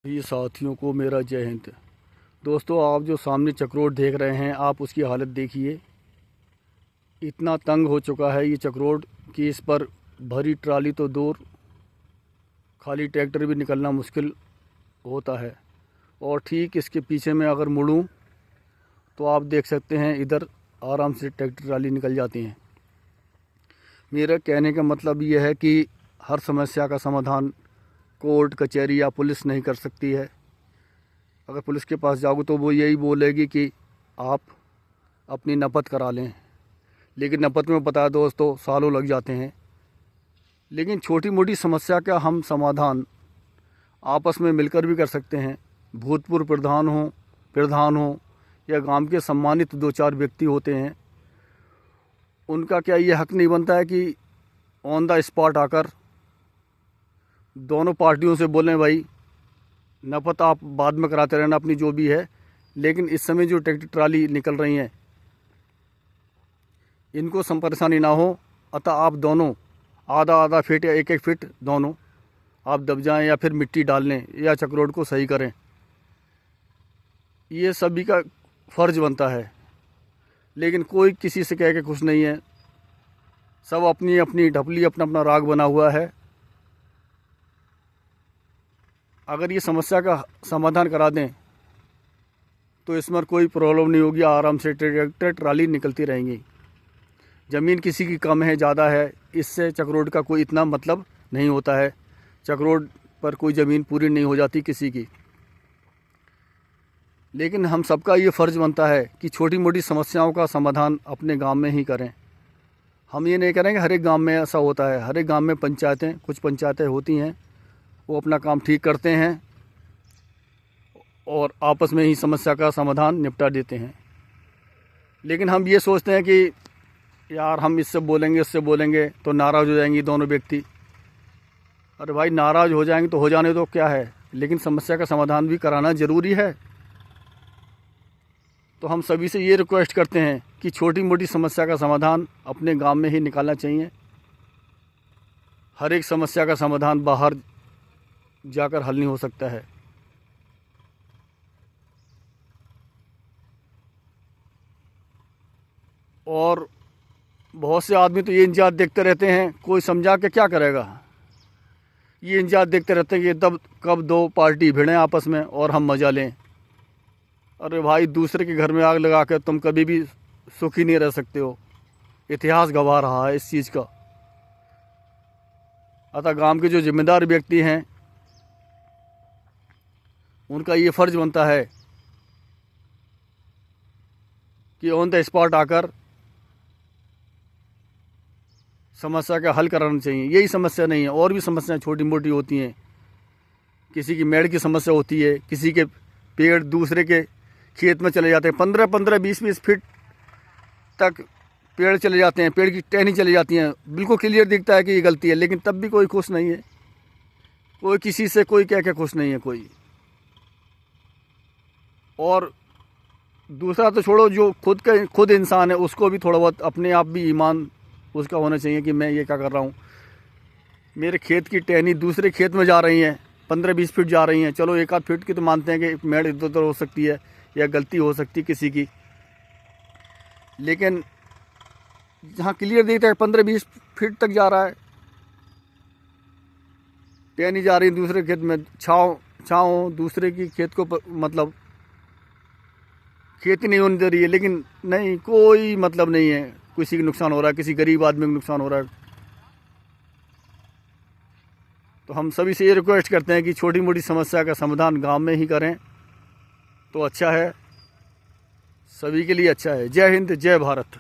ये साथियों को मेरा जय हिंद। दोस्तों, आप जो सामने चक्रोट देख रहे हैं, आप उसकी हालत देखिए। इतना तंग हो चुका है ये चक्रोट कि इस पर भरी ट्राली तो दूर, खाली ट्रैक्टर भी निकलना मुश्किल होता है। और ठीक इसके पीछे में अगर मुड़ूं तो आप देख सकते हैं इधर आराम से ट्रैक्टर ट्राली निकल जाती हैं। मेरा कहने का मतलब यह है कि हर समस्या का समाधान कोर्ट कचहरी या पुलिस नहीं कर सकती है। अगर पुलिस के पास जाओगे तो वो यही बोलेगी कि आप अपनी नपत करा लें, लेकिन नपत में पता है दोस्तों सालों लग जाते हैं। लेकिन छोटी मोटी समस्या का हम समाधान आपस में मिलकर भी कर सकते हैं। भूतपूर्व प्रधान हो या गांव के सम्मानित 2-4 व्यक्ति होते हैं, उनका क्या ये हक नहीं बनता है कि ऑन द स्पॉट आकर दोनों पार्टियों से बोलें भाई नपत आप बाद में कराते रहना अपनी जो भी है, लेकिन इस समय जो ट्रैक्टर ट्राली निकल रही हैं इनको सम परेशानी ना हो, अतः आप दोनों आधा फीट या 1-1 फीट दोनों आप दब जाएं या फिर मिट्टी डाल लें या चक्रोट को सही करें। ये सभी का फ़र्ज़ बनता है, लेकिन कोई किसी से कह के खुश नहीं है। सब अपनी अपनी ढपली, अपना अपना राग बना हुआ है। अगर ये समस्या का समाधान करा दें तो इसमें कोई प्रॉब्लम नहीं होगी, आराम से ट्रैक्टर ट्राली निकलती रहेंगी। ज़मीन किसी की कम है ज़्यादा है, इससे चक्रोट का कोई इतना मतलब नहीं होता है। चक्रोट पर कोई ज़मीन पूरी नहीं हो जाती किसी की। लेकिन हम सबका ये फ़र्ज़ बनता है कि छोटी मोटी समस्याओं का समाधान अपने गांव में ही करें। हम ये नहीं करेंगे हर एक गांव में ऐसा होता है। हर एक गांव में कुछ पंचायतें होती हैं, वो अपना काम ठीक करते हैं और आपस में ही समस्या का समाधान निपटा देते हैं। लेकिन हम ये सोचते हैं कि यार हम इससे बोलेंगे उससे बोलेंगे तो नाराज़ हो जाएंगी दोनों व्यक्ति। अरे भाई नाराज़ हो जाएंगे तो हो जाने दो, क्या है, लेकिन समस्या का समाधान भी कराना ज़रूरी है। तो हम सभी से ये रिक्वेस्ट करते हैं कि छोटी मोटी समस्या का समाधान अपने गांव में ही निकालना चाहिए। हर एक समस्या का समाधान बाहर जाकर हल नहीं हो सकता है। और बहुत से आदमी तो ये इंतजार देखते रहते हैं, कोई समझा के क्या करेगा। ये इंतजार देखते रहते हैं कि तब कब दो पार्टी भिड़ें आपस में और हम मज़ा लें। अरे भाई, दूसरे के घर में आग लगा कर तुम कभी भी सुखी नहीं रह सकते हो। इतिहास गवाह रहा है इस चीज़ का। अतः गांव के जो जिम्मेदार व्यक्ति हैं उनका ये फ़र्ज़ बनता है कि ऑन द स्पॉट आकर समस्या का हल कराना चाहिए। यही समस्या नहीं है, और भी समस्याएं छोटी मोटी होती हैं। किसी की मेड़ की समस्या होती है, किसी के पेड़ दूसरे के खेत में चले जाते हैं, 15-15, 20-20 फीट तक पेड़ चले जाते हैं, पेड़ की टहनी चली जाती हैं। बिल्कुल क्लियर दिखता है कि ये गलती है, लेकिन तब भी कोई खुश नहीं है। कोई किसी से कोई कह के खुश नहीं है कोई। और दूसरा तो छोड़ो, जो खुद इंसान है उसको भी थोड़ा बहुत अपने आप भी ईमान उसका होना चाहिए कि मैं ये क्या कर रहा हूँ। मेरे खेत की टहनी दूसरे खेत में जा रही हैं, 15-20 फीट जा रही हैं। चलो 1-8 फीट की तो मानते हैं कि मेड़ इधर उधर हो सकती है या गलती हो सकती है किसी की, लेकिन जहाँ क्लियर दिखता है 15-20 फीट तक जा रहा है, टहनी जा रही है दूसरे खेत में, छाँव दूसरे की खेत को मतलब खेती नहीं होने दे रही है, लेकिन नहीं, कोई मतलब नहीं है। किसी का नुकसान हो रहा है, किसी गरीब आदमी का नुकसान हो रहा है। तो हम सभी से ये रिक्वेस्ट करते हैं कि छोटी मोटी समस्या का समाधान गांव में ही करें तो अच्छा है, सभी के लिए अच्छा है। जय हिंद, जय भारत।